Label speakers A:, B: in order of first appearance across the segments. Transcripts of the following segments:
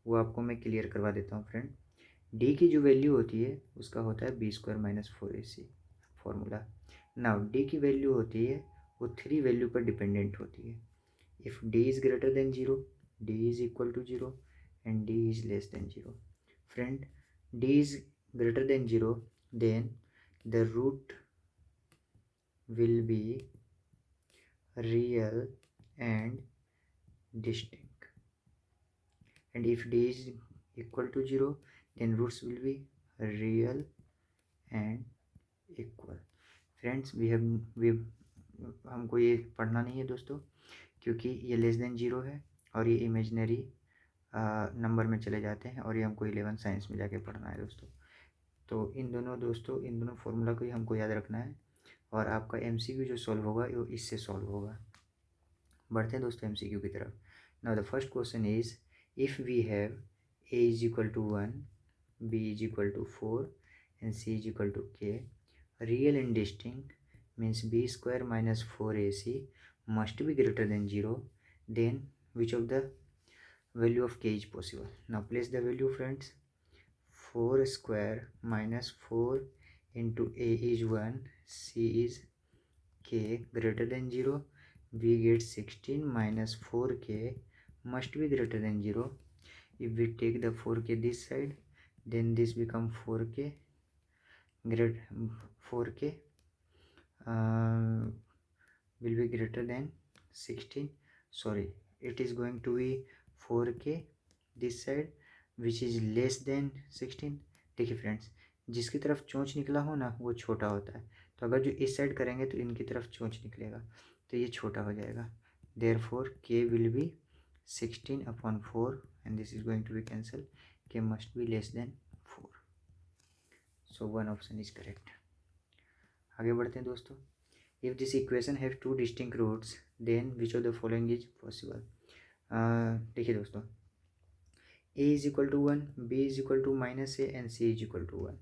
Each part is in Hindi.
A: वो आपको मैं क्लियर करवा देता हूँ फ्रेंड। डी की जो वैल्यू होती है उसका होता है b square minus 4ac formula. Now D की वैल्यू होती है वो 3 वैल्यू पर डिपेंडेंट होती है। If D is greater than 0, D is equal to 0 and D is less than 0। Friend, D is greater than 0, then the root will be real and distinct, and if d is equal to 0, then roots will be real and equal. Friends we हमको ये पढ़ना नहीं है दोस्तों, क्योंकि ये लेस देन 0 है और ये इमेजनरी नंबर में चले जाते हैं और ये हमको 11 साइंस में जाके पढ़ना है दोस्तों। तो इन दोनों फॉर्मूला को ही हमको याद रखना है और आपका एमसीक्यू जो सॉल्व होगा वो इससे सॉल्व होगा। बढ़ते हैं दोस्तों एमसीक्यू की तरफ। Now the first question is, if we have a is equal to 1, b is equal to 4 and c is equal to k, real and distinct means b square minus 4ac must be greater than 0, then which of the value of k is possible? Now place the value friends. 4 square minus 4 into a is 1, c is k greater than 0, we get 16 minus 4k must be greater than 0. If we take the 4k this side, then this become 4k, 4k will be greater than 16. Sorry, it is going to be 4k this side which is less than 16. देखिए फ्रेंड्स, जिसकी तरफ चोंच निकला हो ना वो छोटा होता है, तो अगर जो इस साइड करेंगे तो इनकी तरफ चोंच निकलेगा तो ये छोटा हो जाएगा। Therefore k will be 16/4 and this is going to be cancel. k must be less than 4. So one option is correct. आगे बढ़ते हैं दोस्तों। If this equation have two distinct roots, then which of the following is possible? देखिए दोस्तों, a is equal to 1, b is equal to minus a and c is equal to 1.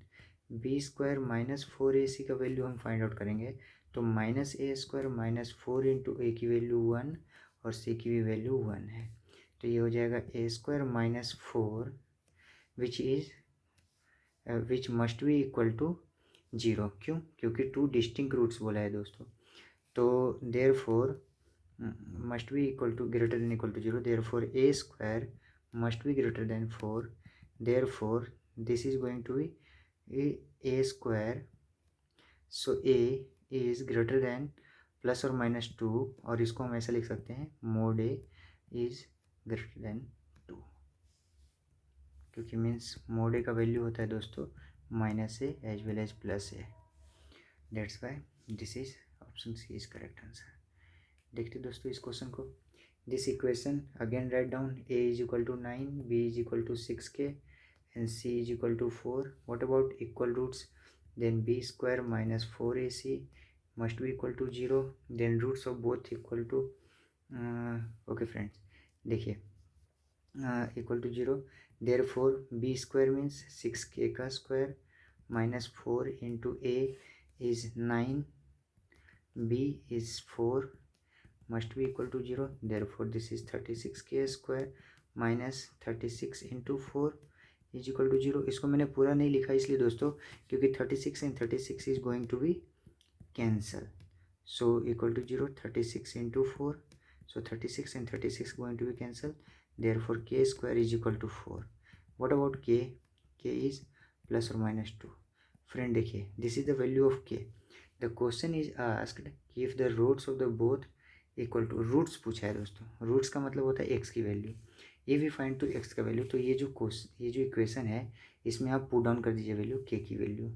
A: b square minus 4ac का वैल्यू हम फाइंड आउट करेंगे तो माइनस ए स्क्वायर माइनस 4 इंटू ए की वैल्यू 1 और c की भी वैल्यू 1 है, तो ये हो जाएगा a square minus 4 which must be equal to 0। क्यों? क्योंकि टू डिस्टिंक्ट रूट्स बोला है दोस्तों, तो therefore must be equal to greater than equal to 0, therefore a square must be greater than 4, therefore this is going to be a square, so a is greater than plus और माइनस 2, और इसको हम ऐसा लिख सकते हैं mod a is greater than 2, क्योंकि मीन्स मोड a का वैल्यू होता है दोस्तों minus a as well as plus a, that's why this is option c is correct answer. देखते दोस्तों इस क्वेश्चन को। This equation again write down, a is equal to 9, b is equal to 6k and c is equal to 4. What about equal roots? Then b square minus 4ac must be equal to 0. Then roots of both equal to okay friends, देखिए equal to 0. Therefore b square means 6k का square minus 4 into a is 9, b is 4 must be equal to 0, therefore this is 36k square minus 36 into 4 is equal to 0. इसको मैंने पूरा नहीं लिखा इसलिए दोस्तों क्योंकि 36 and 36 is going to be cancel, so equal to 0, 36 into 4, so 36 and 36 going to be cancel, therefore k square is equal to 4. What about k? k is plus or minus 2. friend देखिए, this is the value of k. The question is asked if the roots of the both equal to, roots पूछा है दोस्तों, रूट्स का मतलब होता है एक्स की वैल्यू। ये भी फाइंड टू एक्स का वैल्यू, तो ये जो इक्वेशन है इसमें आप पुट डाउन कर दीजिए वैल्यू के की वैल्यू,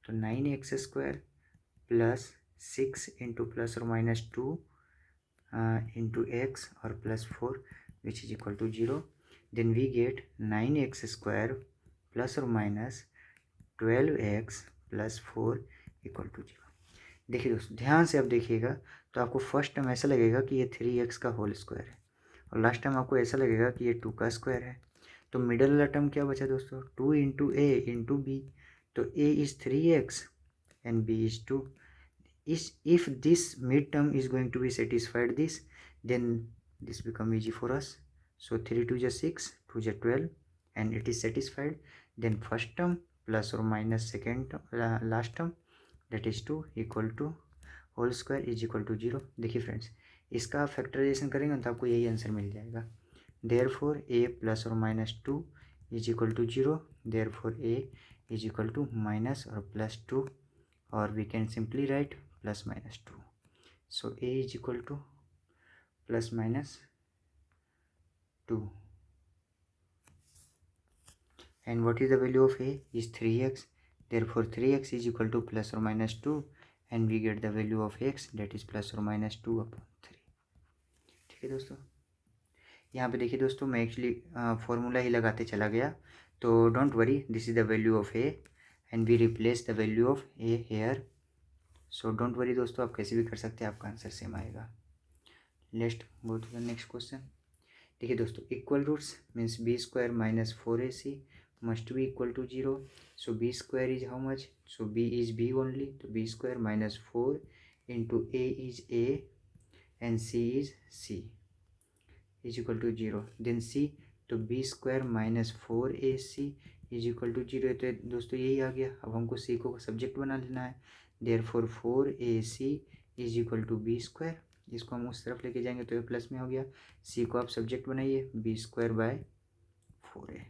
A: तो 9x square plus 6 into plus और माइनस 2 इंटू एक्स और plus 4 which is equal to 0, then we get 9x square plus और minus 12x plus 4 equal to 0। देखिए दोस्तों ध्यान से अब देखिएगा तो आपको फर्स्ट टाइम ऐसा लगेगा कि ये 3x का होल स्क्वायर है और लास्ट टाइम आपको ऐसा लगेगा कि ये 2 का स्क्वायर है, तो मिडल वाला टर्म क्या बचा दोस्तों 2 इंटू ए इंटू बी, तो a is 3x and b is 2. If this mid term is going to be satisfied this, then this become easy for us. So 3 2 is 6, 2 जा 12 and it is satisfied, then first term plus or minus second last term that is 2 equal to whole square is equal to 0। देखिए फ्रेंड्स, इसका फैक्टराइजेशन करेंगे तो आपको यही आंसर मिल जाएगा। देयरफॉर a प्लस और minus 2 is equal to 0, therefore a is equal to minus और प्लस 2, और we can simply write plus minus 2। So a is equal to plus minus 2 and what is the value of a is 3x, therefore 3x is equal to plus or minus 2 and we get the value of x that is plus or minus 2 upon 3। ठीक है दोस्तों, यहाँ पे देखिए दोस्तों, मैं एक्चुअली फॉर्मूला ही लगाते चला गया, तो don't worry, this is the value of a and we replace the value of a here. So don't worry दोस्तों, आप कैसे भी कर सकते हैं, आपका आंसर सेम आएगा। Let's go to the next question. देखिए दोस्तों, equal roots means b square minus 4ac must be equal to 0. So b square is how much? So b is b only. So b square minus 4 into a is a and c is c is equal to 0. Then c, तो b square minus 4ac is equal to 0 है, तो दोस्तों यही आ गया। अब हमको c को सब्जेक्ट बना लेना है। Therefore 4ac is equal to b square, इसको हम उस तरफ लेके जाएंगे तो ये प्लस में हो गया। c को आप सब्जेक्ट बनाइए, b square बाय 4a।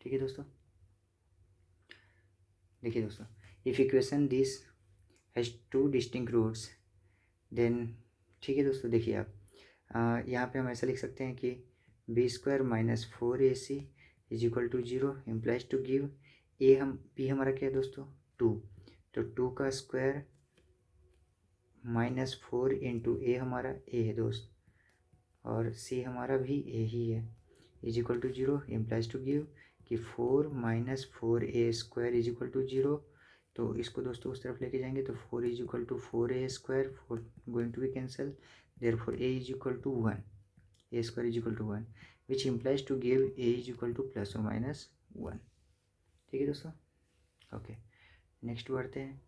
A: ठीक है दोस्तों, देखिए दोस्तों, if equation this has 2 distinct roots then, ठीक है दोस्तों, देखिए आप यहाँ पे हम ऐसा लिख सकते हैं कि b square minus 4ac is equal to 0 implies to give a, हम बी हमारा क्या है दोस्तों 2, तो 2 का स्क्वायर माइनस 4 इंटू ए हमारा ए है दोस्त, और सी हमारा भी ए ही है, is equal to 0 implies to give कि 4 minus 4a square is equal to 0। तो इसको दोस्तों उस तरफ लेके जाएंगे तो 4 is equal to 4a square, 4 going to be cancel, therefore a is equal to 1, a square is equal to 1 which implies to give a is equal to plus और माइनस 1। ठीक है दोस्तों, ओके, नेक्स्ट बढ़ते हैं।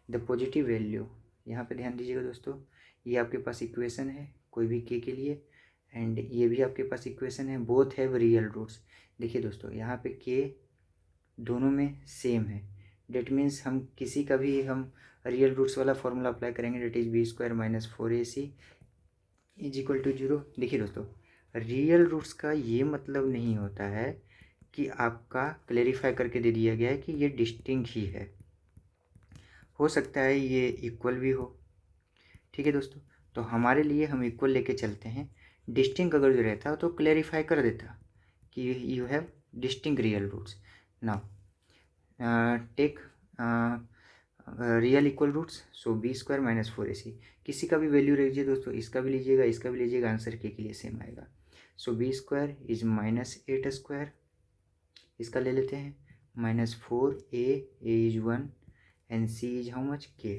A: द पॉजिटिव वैल्यू, यहाँ पे ध्यान दीजिएगा दोस्तों, ये आपके पास इक्वेशन है कोई भी k के लिए, एंड ये भी आपके पास इक्वेशन है, बोथ हैव रियल रूट्स। देखिए दोस्तों, यहाँ पे k दोनों में सेम है, डेट मीन्स हम किसी का भी हम रियल रूट्स वाला फॉर्मूला अप्लाई करेंगे, that is b square minus 4ac is equal to 0। देखिए दोस्तों, रियल रूट्स का ये मतलब नहीं होता है कि आपका क्लेरिफाई करके दे दिया गया है कि ये डिस्टिंक्ट ही है, हो सकता है ये इक्वल भी हो। ठीक है दोस्तों, तो हमारे लिए हम इक्वल लेके चलते हैं। डिस्टिंक्ट अगर जो रहता तो क्लेरिफाई कर देता कि you have distinct real roots. Now take real equal roots, so b square minus 4ac, किसी का भी वैल्यू लीजिए दोस्तों, इसका भी लीजिएगा, इसका भी लीजिएगा, आंसर के लिए सेम आएगा। So b square is minus 8 square, इसका ले लेते हैं minus 4a, a is 1 and c is how much k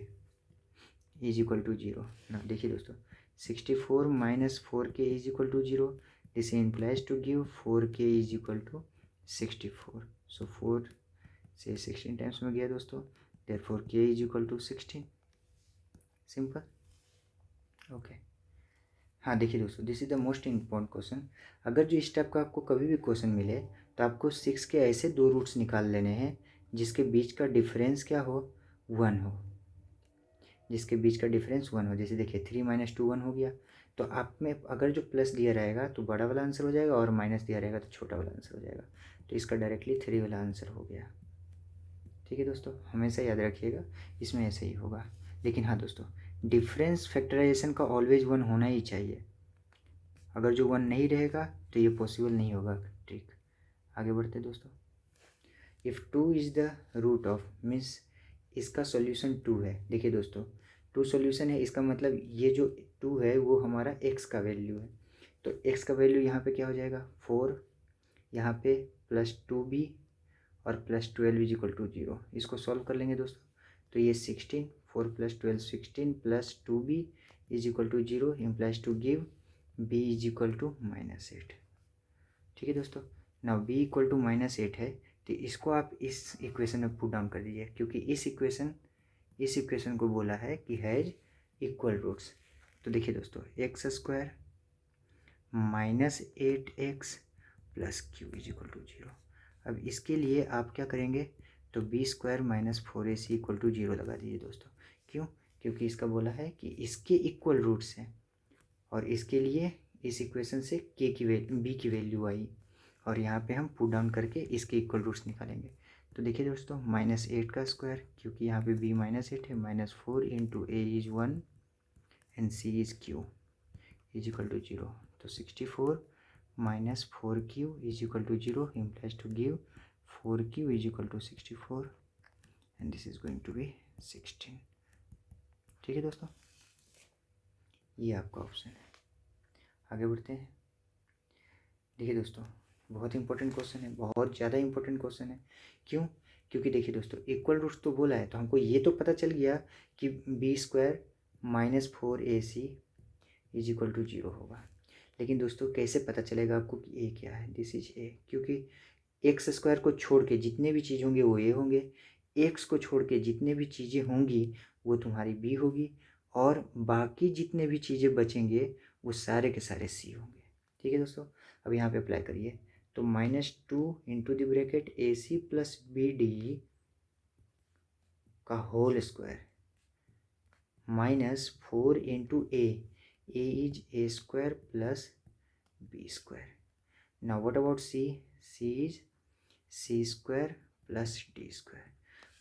A: is equal to 0। ना देखिए दोस्तों, 64 minus 4k is equal to 0, this implies to give 4k is equal to 64। So 4 से 16 टाइम्स में गया दोस्तों, therefore k is equal to 16, simple, okay. हाँ देखिए दोस्तों, this is the most important question. अगर जो इस टाइप का आपको कभी भी क्वेश्चन मिले तो आपको 6 के ऐसे 2 रूट्स निकाल लेने हैं जिसके बीच का डिफरेंस क्या हो, 1 हो, जिसके बीच का डिफरेंस 1 हो। जैसे देखिए 3 माइनस 2 1 हो गया, तो आप में अगर जो प्लस दिया रहेगा तो बड़ा वाला आंसर हो जाएगा, और माइनस दिया रहेगा तो छोटा वाला आंसर हो जाएगा, तो इसका डायरेक्टली 3 वाला आंसर हो गया। ठीक है दोस्तों, हमेशा याद रखिएगा, इसमें ऐसे ही होगा। लेकिन हाँ दोस्तों, डिफरेंस फैक्टराइजेशन का ऑलवेज 1 होना ही चाहिए, अगर जो 1 नहीं रहेगा तो ये पॉसिबल नहीं होगा ट्रिक। आगे बढ़ते दोस्तों, if 2 is the root of, means इसका सॉल्यूशन 2 है। देखिए दोस्तों, 2 सॉल्यूशन है, इसका मतलब ये जो 2 है वो हमारा x का वैल्यू है, तो x का वैल्यू यहाँ पे क्या हो जाएगा 4, यहाँ पे प्लस 2b और प्लस 12 इज इक्वल टू 0। इसको सॉल्व कर लेंगे दोस्तों, तो ये 16, 4 plus 12 16 plus 2b is equal to 0 implies to give b is equal to -8। ठीक है दोस्तों, ना b इक्वल टू -8 है, तो इसको आप इस इक्वेशन में पुट डाउन कर दीजिए, क्योंकि इस इक्वेशन को बोला है कि हैज इक्वल रूट्स। तो देखिए दोस्तों, x square -8x plus q is equal to 0। अब इसके लिए आप क्या करेंगे, तो b² minus 4ac equal to 0 लगा दीजिए दोस्तों। क्यों? क्योंकि इसका बोला है कि इसके इक्वल रूट्स हैं और इसके लिए इस इक्वेशन से b की वैल्यू आई और यहाँ पे हम पुट डाउन करके इसके इक्वल रूट्स निकालेंगे। तो देखिए दोस्तों, -8 का स्क्वायर, क्योंकि यहाँ पे b -8 है, -4 into a is 1 and c is q is equal to 0। तो 64 minus 4q is equal to 0 implies to give 4q is equal to 64 and this is going to be 16। ठीक है दोस्तों, ये आपका ऑप्शन है। आगे बढ़ते हैं। देखिए दोस्तों, बहुत इंपॉर्टेंट क्वेश्चन है, बहुत ज़्यादा इंपॉर्टेंट क्वेश्चन है। क्यों? क्योंकि देखिए दोस्तों, इक्वल रूट्स तो बोला है, तो हमको ये तो पता चल गया कि b² minus 4ac is equal to 0 होगा। लेकिन दोस्तों, कैसे पता चलेगा आपको कि a क्या है? दिस इज a, क्योंकि x² को छोड़ के जितने भी चीज़ होंगे वो a होंगे, x को छोड़ के जितने भी चीज़ें होंगी वो तुम्हारी b होगी और बाकी जितने भी चीज़ें बचेंगे वो सारे के सारे c होंगे। ठीक है दोस्तों, अब यहाँ पे अप्लाई करिए। तो -2 into the bracket ac plus bd का whole square -4 into a is a² plus b²। Now what about c? c is c² plus d²।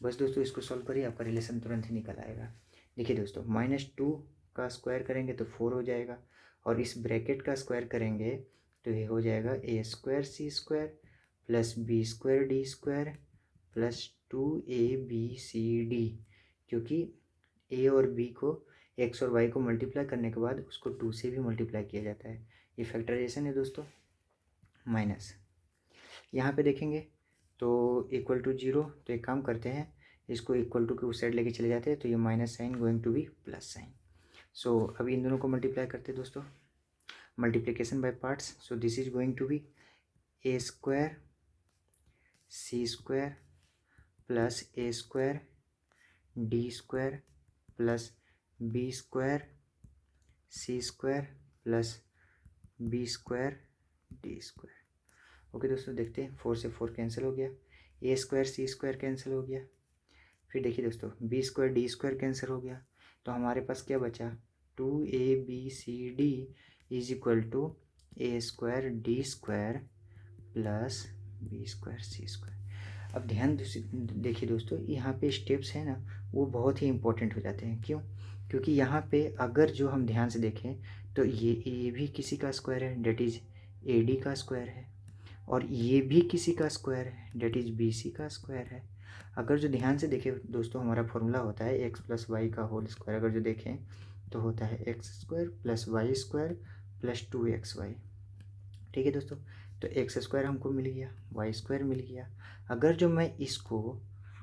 A: बस दोस्तों, इसको सॉल्व करिए, आपका रिलेशन तुरंत ही निकल आएगा। देखिए दोस्तों, -2 का स्क्वायर करेंगे तो 4 हो जाएगा और इस ब्रैकेट का स्क्वायर करेंगे तो ये हो जाएगा a² c² plus b² d² plus 2abcd, क्योंकि a और b को x और y को मल्टीप्लाई करने के बाद उसको 2 से भी मल्टीप्लाई किया जाता है। ये फैक्टराइजेशन है दोस्तों। माइनस यहाँ पे देखेंगे तो इक्वल टू 0, तो एक काम करते हैं, इसको इक्वल टू के उस साइड लेके चले जाते हैं, तो ये minus sign going to be plus sign. So अभी इन दोनों को मल्टीप्लाई करते हैं दोस्तों, multiplication by parts. So this is going to be a² c² plus a² d² plus b² c² plus b² d²। Okay दोस्तों, देखते हैं, 4 से 4 कैंसिल हो गया, a² c² कैंसिल हो गया, फिर देखिए दोस्तों b² d² कैंसिल हो गया, तो हमारे पास क्या बचा? 2abcd is equal to a² d² plus b² c²। अब ध्यान देखिए दोस्तों, यहाँ पे स्टेप्स हैं ना, वो बहुत ही इंपॉर्टेंट हो जाते हैं। क्यों? क्योंकि यहाँ पे अगर जो हम ध्यान से देखें तो ये भी किसी का स्क्वायर है, डेट इज़ AD का स्क्वायर है, और ये भी किसी का स्क्वायर है, डेट इज़ BC का स्क्वायर है। अगर जो ध्यान से देखें दोस्तों, हमारा फॉर्मूला होता है x प्लस वाई का होल स्क्वायर। अगर जो देखें तो होता है x² plus y² plus 2xy। ठीक है दोस्तों, तो x² हमको मिल गया, y² मिल गया। अगर जो मैं इसको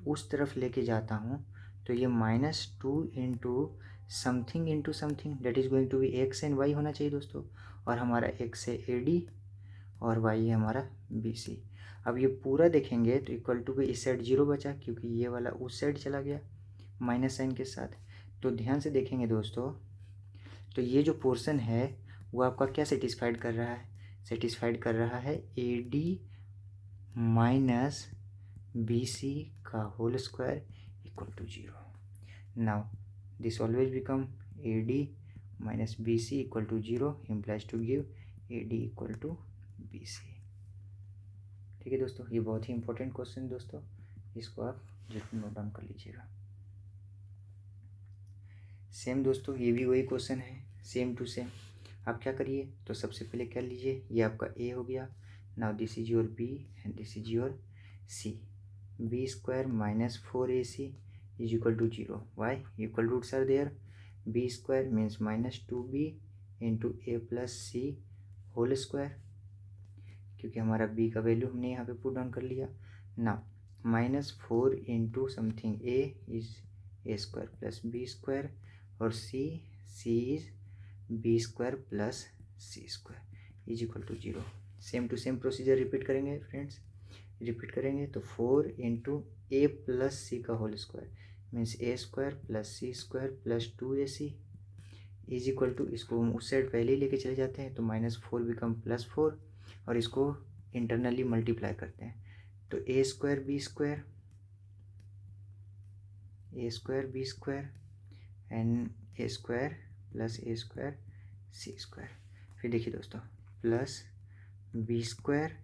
A: उस तरफ लेके जाता हूँ तो ये -2 into something into something, that is going to be x and y होना चाहिए दोस्तों, और हमारा x है AD और y है हमारा BC। अब ये पूरा देखेंगे तो इक्वल टू के इस साइड 0 बचा, क्योंकि ये वाला उस साइड चला गया माइनस साइन के साथ। तो ध्यान से देखेंगे दोस्तों, तो ये जो पोर्शन है वो आपका क्या सेटिस्फाइड कर रहा है? सेटिस्फाइड कर रहा है AD माइनस BC का whole square equal to 0। Now this always become AD minus BC equal to 0 implies to give AD equal to BC। ठीक है दोस्तों, ये बहुत ही इंपॉर्टेंट क्वेश्चन दोस्तों, इसको आप जरूर नोट डाउन कर लीजिएगा। सेम दोस्तों, ये भी वही क्वेश्चन है, सेम टू सेम। आप क्या करिए, तो सबसे पहले क्या लीजिए, ये आपका A हो गया। Now this is your B and this is your C। b² minus 4ac is equal to 0। Why? Equal roots are there. b² means -2b into a plus c whole square, क्योंकि हमारा b का वैल्यू हमने यहाँ पे पुट डाउन कर लिया ना। -4 into something a is a² plus b² और c is b² plus c² is equal to 0। Same to same procedure repeat करेंगे फ्रेंड्स, रिपीट करेंगे तो 4 इंटू a प्लस c का whole square means a² plus c² plus 2ac is equal to, इसको हम उस साइड पहले ही लेके चले जाते हैं तो -4 बिकम +4 और इसको इंटरनली मल्टीप्लाई करते हैं तो a square b square and a square plus a square c square. फिर देखिए दोस्तों plus b square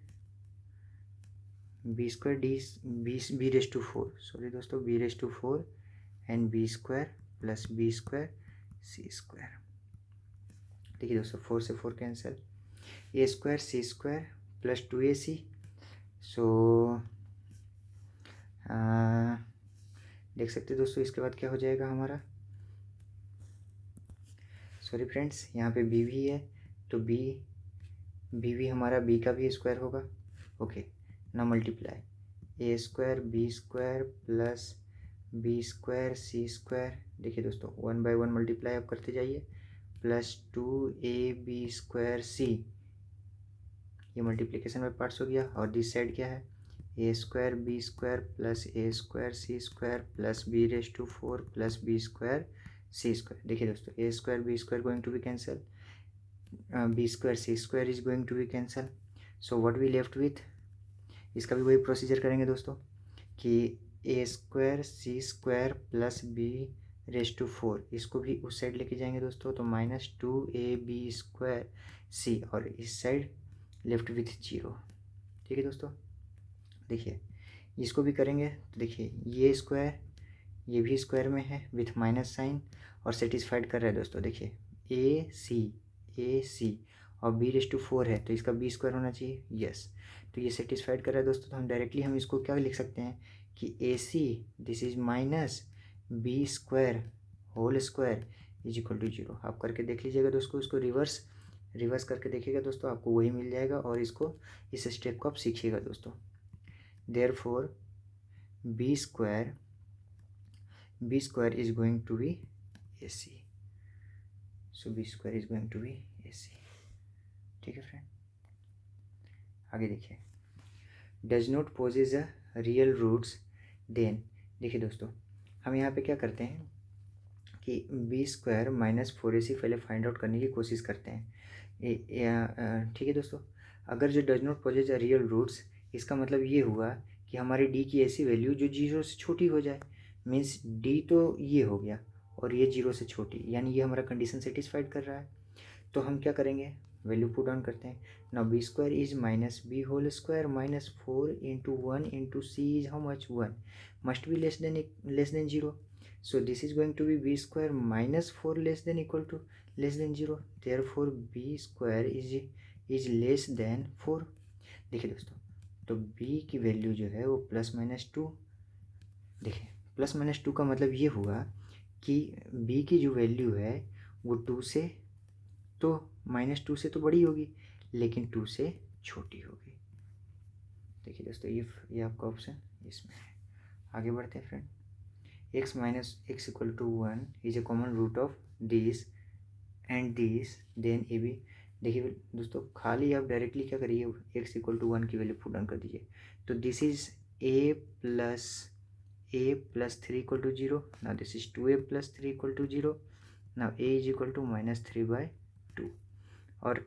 A: b raise to 4, sorry दोस्तों b raise to 4 and b square plus b square c square. देखिए दोस्तों 4 से 4 cancel, a square c square plus 2ac। So देख सकते हैं दोस्तों इसके बाद क्या हो जाएगा हमारा, सॉरी फ्रेंड्स यहाँ पे बी भी है तो बी भी हमारा बी का भी स्क्वायर होगा। ओके ना multiply a square b square plus b square c square. देखिए दोस्तों 1 बाय 1 मल्टीप्लाई आप करते जाइए प्लस 2ab स्क्वायर सी, ये मल्टीप्लिकेशन में पार्ट्स हो गया। और दिस साइड क्या है, a square b square plus a square c square plus b raise to 4 plus b square c square. देखिए दोस्तों a square b square going to be cancel, b square c square is going to be cancel. So what we left with, इसका भी वही प्रोसीजर करेंगे दोस्तों कि a square c square plus b raise to 4, इसको भी उस साइड लेके जाएंगे दोस्तों तो -2ab स्क्वायर सी और इस साइड लेफ्ट विथ 0। ठीक है दोस्तों, देखिए इसको भी करेंगे तो देखिए ये स्क्वायर ये भी स्क्वायर में है विथ माइनस साइन और सेटिस्फाइड कर रहा है दोस्तों। देखिए ए सी और बी रेज टू 4 है तो इसका बी स्क्वायर होना चाहिए, यस। तो ये सेटिस्फाइड कर रहा है दोस्तों, तो हम डायरेक्टली हम इसको क्या लिख सकते हैं कि a c this is minus b square whole square is equal to 0। आप करके देख लीजिएगा दोस्तों, इसको रिवर्स करके देखिएगा दोस्तों, आपको वही मिल जाएगा और इसको इस स्टेप को आप सीखिएगा दोस्तों। Therefore b square is going to be a c, so b square is going to be a c. ठीक है फ्रेंड, आगे देखिए does not possess a real roots then. देखिए दोस्तों हम यहाँ पे क्या करते हैं कि बी स्क्वायर -4ac पहले फाइंड आउट करने की कोशिश करते हैं। ठीक है दोस्तों, अगर जो does not possess a real roots, इसका मतलब ये हुआ कि हमारे डी की ऐसी वैल्यू जो 0 से छोटी हो जाए, मीन्स डी तो ये हो गया और ये 0 से छोटी, यानी ये हमारा कंडीशन सेटिस्फाइड कर रहा है। तो हम क्या करेंगे, वैल्यू पुट डाउन करते हैं। Now b square is minus b whole square -4 into 1 into c is how much 1, must be less than 0। So this is going to be b square -4 less than equal to less than 0, therefore b square is less than 4। देखिए दोस्तों तो b की वैल्यू जो है वो +-2, देखिए +-2 का मतलब ये हुआ कि b की जो वैल्यू है वो 2 से तो -2 से तो बड़ी होगी लेकिन 2 से छोटी होगी। देखिए दोस्तों ये आपका ऑप्शन इसमें है। आगे बढ़ते हैं friend, x minus x equal to 1 is a common root of this and this, then ab। देखिए दोस्तों खाली आप डायरेक्टली क्या करिए x इक्वल टू 1 की वैल्यू पुट डाउन कर दीजिए तो this is a plus 3 equal to 0, now this is 2a plus 3 equal to 0, now a is equal to -3/2। और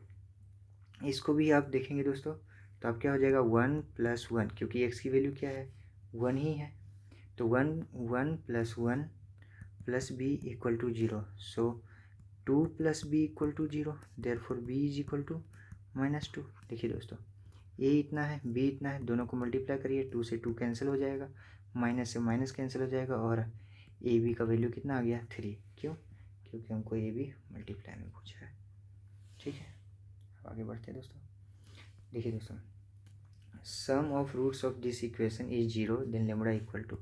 A: इसको भी आप देखेंगे दोस्तों तो आप क्या हो जाएगा 1 + 1, क्योंकि x की वैल्यू क्या है 1 ही है तो 1 + 1 + b equal to 0, so 2 + b equal to 0, therefore b is equal to -2। देखिए दोस्तों a इतना है b इतना है, दोनों को मल्टीप्लाई करिए, 2 से 2 कैंसिल हो जाएगा, माइनस से माइनस कैंसिल हो जाएगा और ए बी का वैल्यू कितना आ गया 3। क्यों, क्योंकि हमको ए बी मल्टीप्लाई में पूछा है। ठीक है, अब आगे बढ़ते हैं दोस्तों। देखिए दोस्तों sum of roots of this equation is 0 then lambda equal to,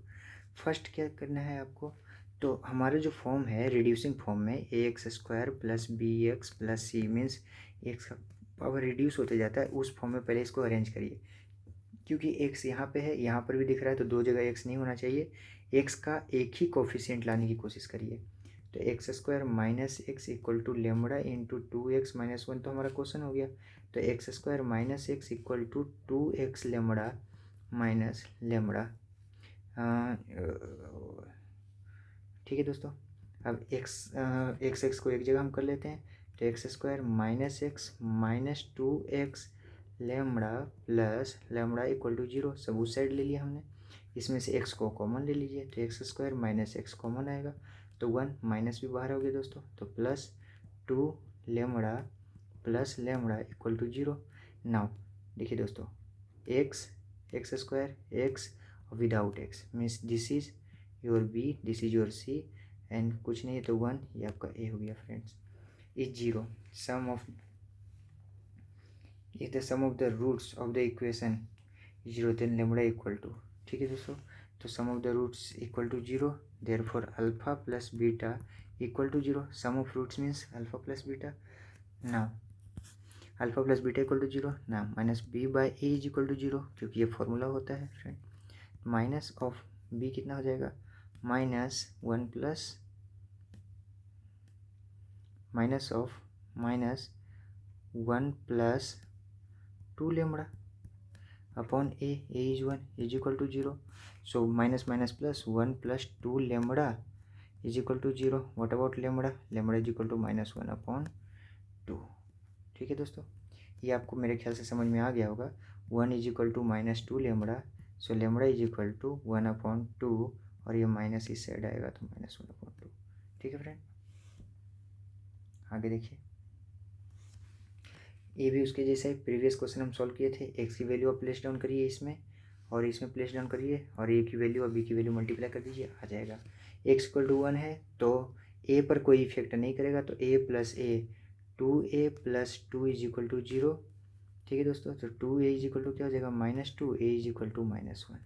A: first क्या करना है आपको, तो हमारा जो फॉर्म है रिड्यूसिंग फॉर्म में ax² प्लस bx प्लस सी, मीन्स एक्स का पावर रिड्यूस होते जाता है, उस फॉर्म में पहले इसको अरेंज करिए। क्योंकि x यहाँ पे है, यहाँ पर भी दिख रहा है तो दो जगह x नहीं होना चाहिए, x का एक ही कोफिशिएंट लाने की कोशिश करिए। तो x² - x equal to lambda into 2x - 1 तो हमारा क्वेश्चन हो गया। तो x² - x equal to 2x lambda minus lambda. ठीक है दोस्तों, अब एक्स को एक जगह हम कर लेते हैं, तो x square minus x minus 2x lambda plus lambda equal to 0, सब उस साइड ले लिया हमने। इसमें से x को कॉमन ले लीजिए, तो x square minus x common आएगा, तो 1 माइनस भी बाहर हो गया दोस्तों, तो plus 2 lambda plus lambda equal to 0। Now देखिए दोस्तों, x square x without x means this is your b, this is your c, and कुछ नहीं है तो 1, ये आपका ए हो गया friends. Is 0 sum of is the sum of the roots of the equation 0, then lambda equal to, ठीक है दोस्तों। तो sum of the roots equal to 0, therefore alpha plus beta equal to 0, sum of roots means alpha plus beta. Now alpha plus beta equal to 0, ना minus b by a is equal to 0, क्योंकि ये फॉर्मूला होता है फ्रेंड। माइनस ऑफ बी कितना हो जाएगा, minus 1 plus minus of minus 1 plus 2 lambda upon a is 1 is equal to 0। So minus minus plus 1 plus 2 lambda is equal to 0। What about lambda, lambda is equal to minus 1 upon 2। ठीक है दोस्तों, ये आपको मेरे ख्याल से समझ में आ गया होगा। 1 is equal to minus 2 lambda, so lambda is equal to 1 upon 2, और ये माइनस इस साइड आएगा तो माइनस 1 अपॉन 2। ठीक है फ्रेंड, आगे देखिए, ये भी उसके जैसा है। प्रीवियस क्वेश्चन हम सॉल्व किए थे, एक्स की वैल्यू आप प्लेस डाउन करिए इसमें, और इसमें प्लेस डाउन करिए, और ए की वैल्यू और बी की वैल्यू मल्टीप्लाई कर दीजिए, आ जाएगा। एक्स इक्वल टू 1 है तो ए पर कोई इफेक्ट नहीं करेगा, तो a plus a 2a plus 2 is equal to 0। ठीक है दोस्तों, तो 2a इज इक्वल टू क्या हो जाएगा, minus 2, a is equal to minus 1।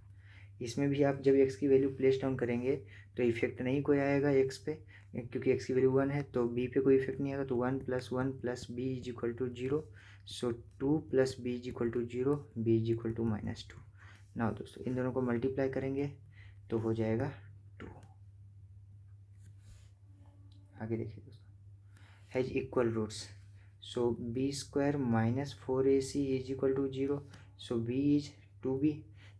A: इसमें भी आप जब x की वैल्यू प्लेस डाउन करेंगे तो इफेक्ट नहीं कोई आएगा x पे, क्योंकि x की वैल्यू 1 है, तो b पे कोई इफेक्ट नहीं आएगा, तो 1 plus b is equal to 0। So 2 plus b is equal to 0, b is equal to minus 2। Now दोस्तों, इन दोनों को मल्टीप्लाई करेंगे तो हो जाएगा 2। आगे देखिए दोस्तों, has equal roots, so b square minus 4ac is equal to 0। So b is 2b।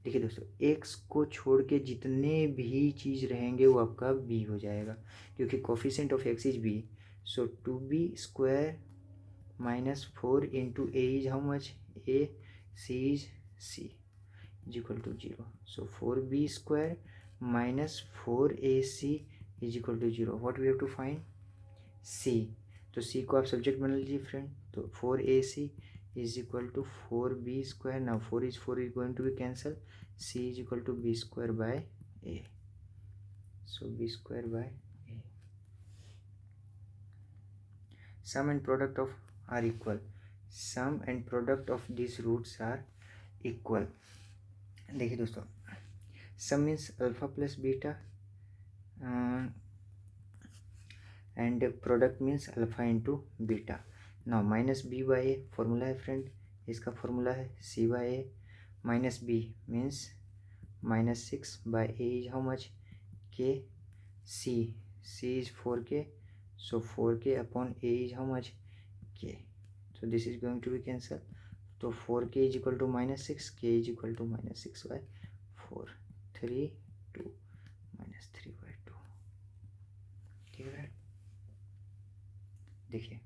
A: देखिए दोस्तों, x को छोड़ के जितने भी चीज़ रहेंगे वो आपका b हो जाएगा, क्योंकि coefficient of x is b। So 2b square minus 4 into a is how much, a, c is c is equal to 0। So 4b square minus 4ac is equal to 0। What we have to find, c। तो c को आप सब्जेक्ट बना लीजिए फ्रेंड, तो 4ac is equal to 4b square. Now 4 is going to be cancel, c is equal to b square by a। So b square by a। Sum and product of are equal, sum and product of this roots are equal. देखिए दोस्तों, sum means alpha plus beta, and product means alpha into beta. Now minus b by a formula है फ्रेंड, इसका फॉर्मूला है c by A, minus b means minus 6 by a is how much, k, c is 4k, so 4k upon a is how much, k. So this is going to be cancel, तो 4k is equal to minus 6, k is equal to minus 6 by 4, 3 2 minus 3 by 2। ठीक है, देखिए